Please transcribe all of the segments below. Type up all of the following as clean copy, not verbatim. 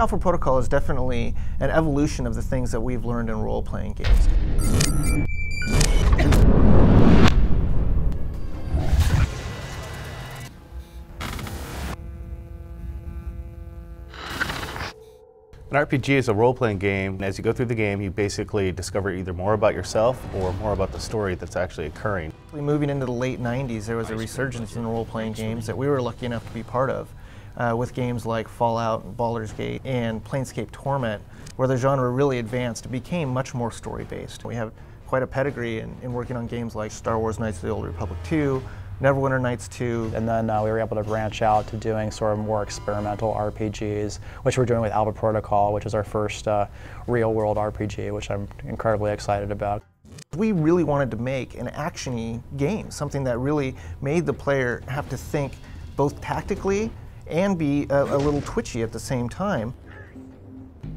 Alpha Protocol is definitely an evolution of the things that we've learned in role-playing games. An RPG is a role-playing game, and as you go through the game, you basically discover either more about yourself or more about the story that's actually occurring. Moving into the late 90s, there was a resurgence in role-playing games that we were lucky enough to be part of, with games like Fallout and Baldur's Gate and Planescape Torment, where the genre really advanced. It became much more story-based. We have quite a pedigree in working on games like Star Wars Knights of the Old Republic 2, Neverwinter Nights 2. And then we were able to branch out to doing sort of more experimental RPGs, which we're doing with Alpha Protocol, which is our first real-world RPG, which I'm incredibly excited about. We really wanted to make an action-y game, something that really made the player have to think both tactically and be a little twitchy at the same time.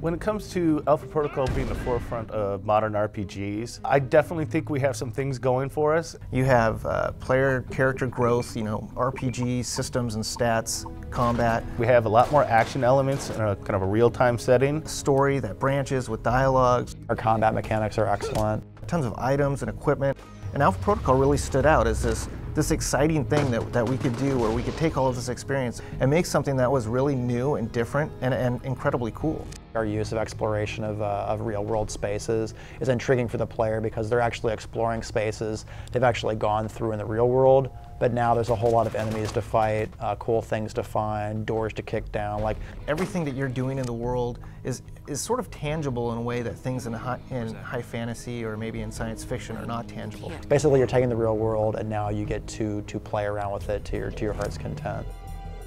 When it comes to Alpha Protocol being the forefront of modern RPGs, I definitely think we have some things going for us. You have player character growth, RPG systems and stats, combat. We have a lot more action elements in a kind of a real-time setting. A story that branches with dialogues. Our combat mechanics are excellent. Tons of items and equipment. And Alpha Protocol really stood out as this exciting thing that we could do, where we could take all of this experience and make something that was really new and different and incredibly cool. Our use of exploration of real-world spaces is intriguing for the player because they're actually exploring spaces they've actually gone through in the real world, but now there's a whole lot of enemies to fight, cool things to find, doors to kick down. Like everything that you're doing in the world is sort of tangible in a way that things in high fantasy or maybe in science fiction are not tangible. Basically, you're taking the real world and now you get to play around with it to your heart's content.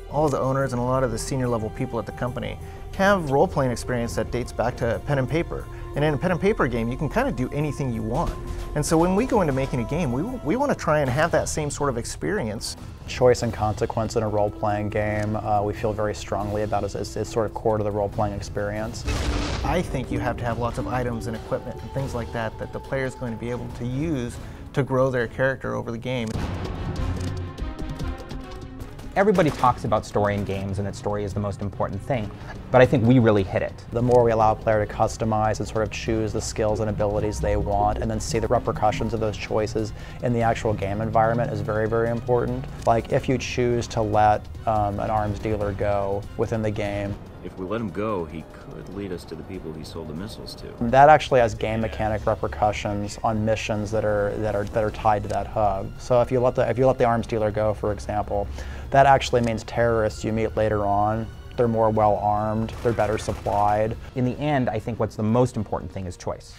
All of the owners and a lot of the senior level people at the company have role-playing experience that dates back to pen and paper. And in a pen and paper game, you can kind of do anything you want. And so when we go into making a game, we want to try and have that same sort of experience. Choice and consequence in a role-playing game, we feel very strongly about as sort of core to the role-playing experience. I think you have to have lots of items and equipment and things like that the player is going to be able to use to grow their character over the game. Everybody talks about story in games and that story is the most important thing, but I think we really hit it. The more we allow a player to customize and sort of choose the skills and abilities they want and then see the repercussions of those choices in the actual game environment is very, very important. Like if you choose to let an arms dealer go within the game, if we let him go, he could lead us to the people he sold the missiles to. That actually has game mechanic repercussions on missions that are tied to that hub. So if you let the arms dealer go, for example, that actually means terrorists you meet later on, they're more well armed, they're better supplied. In the end, I think what's the most important thing is choice.